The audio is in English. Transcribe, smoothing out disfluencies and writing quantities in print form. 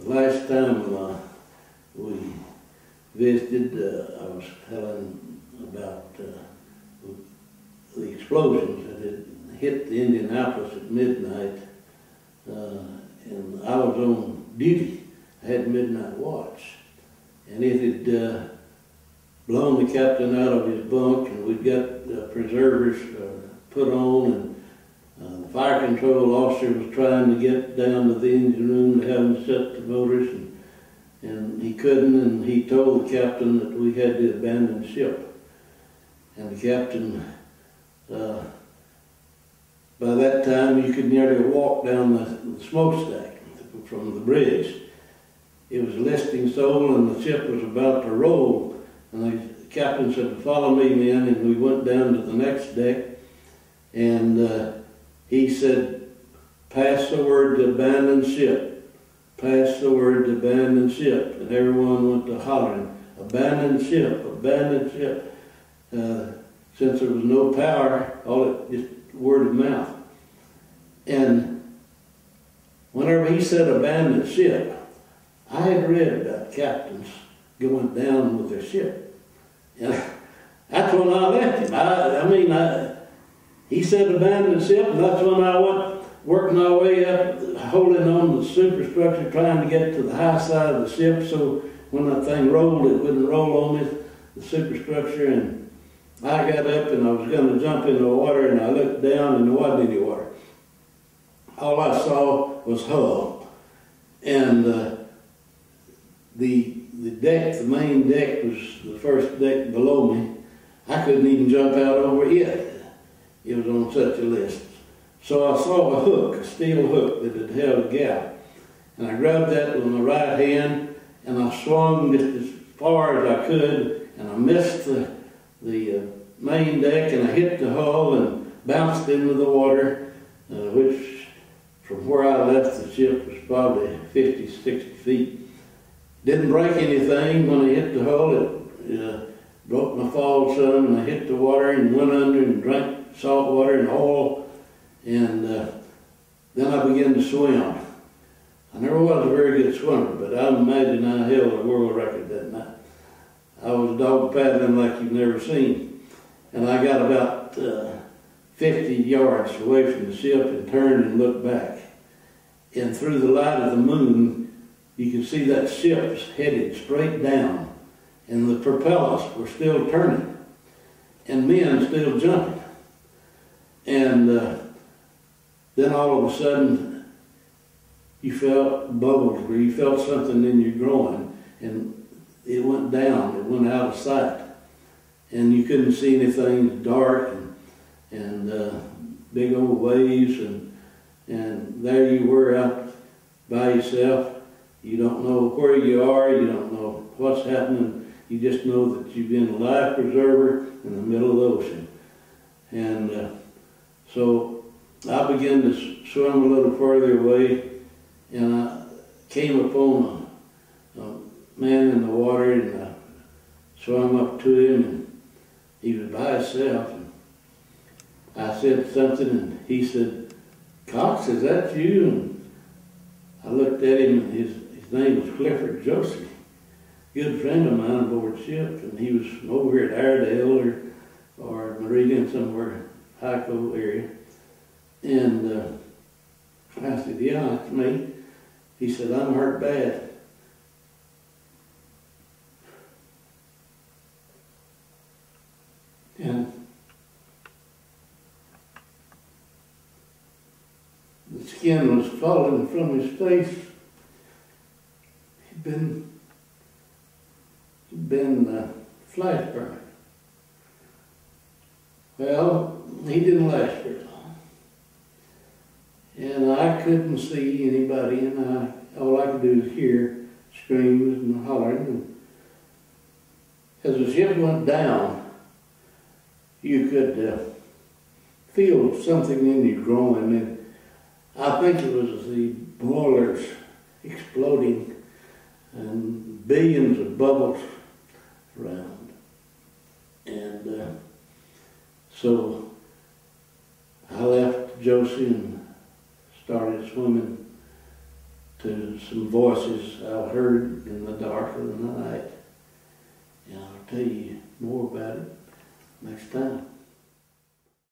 last time we visited, I was telling about the explosions that had hit the Indianapolis at midnight, and I was on duty. I had midnight watch, and it had blown the captain out of his bunk, and we'd got preservers put on, and the fire control officer was trying to get down to the engine room to have him set the motors, and he couldn't, and he told the captain that we had to abandon ship. And the captain, by that time you could nearly walk down the smokestack from the bridge. It was listing soul, and the ship was about to roll, and the captain said, "Follow me, men," and we went down to the next deck, and he said, "Pass the word to abandon ship. Pass the word to abandon ship." And everyone went to hollering, "Abandon ship, abandon ship." Since there was no power, all it just word of mouth. And whenever he said abandon ship, I had read about captains going down with their ship. And that's when I left him. He said abandon ship, and that's when I went working my way up, holding on to the superstructure, trying to get to the high side of the ship so when that thing rolled, it wouldn't roll on me, the superstructure. And I got up and I was going to jump in the water, and I looked down and there wasn't any water. All I saw was hull. And the deck, the main deck, was the first deck below me. I couldn't even jump out over it. It was on such a list. So I saw a hook, a steel hook that had held a gap. And I grabbed that with my right hand, and I swung just as far as I could, and I missed the main deck, and I hit the hull and bounced into the water, which from where I left the ship was probably 50, 60 feet. Didn't break anything. When I hit the hull, it broke my fall some, and I hit the water and went under and drank salt water and oil, and then I began to swim. I never was a very good swimmer, but I imagine I held a world record that night. I was dog paddling like you've never seen, and I got about 50 yards away from the ship and turned and looked back. And through the light of the moon, you could see that ship was headed straight down, and the propellers were still turning, and men still jumping. And then all of a sudden, you felt bubbles, or you felt something in your groin, and it went down, it went out of sight. And you couldn't see anything, it was dark, and big old waves, and there you were out by yourself. You don't know where you are, you don't know what's happening, you just know that you've been a life preserver in the middle of the ocean. And so I began to swim a little further away, and I came upon a man in the water, and I swam up to him, and he was by himself. And I said something, and he said, "Cox, is that you?" And I looked at him, and his name was Clifford Josie, good friend of mine aboard ship, and he was from over here at Airedale or Meridian, somewhere, Hyco area. And I said, "Yeah, it's me." He said, "I'm hurt bad." And the skin was falling from his face. He'd been flash burned. Well, he didn't last very long. And I couldn't see anybody, and all I could do was hear screams and hollering. And as the ship went down, you could feel something in your groin, and I think it was the boilers exploding and billions of bubbles around. And so I left Josie and started swimming to some voices I heard in the dark of the night. And I'll tell you more about it next time.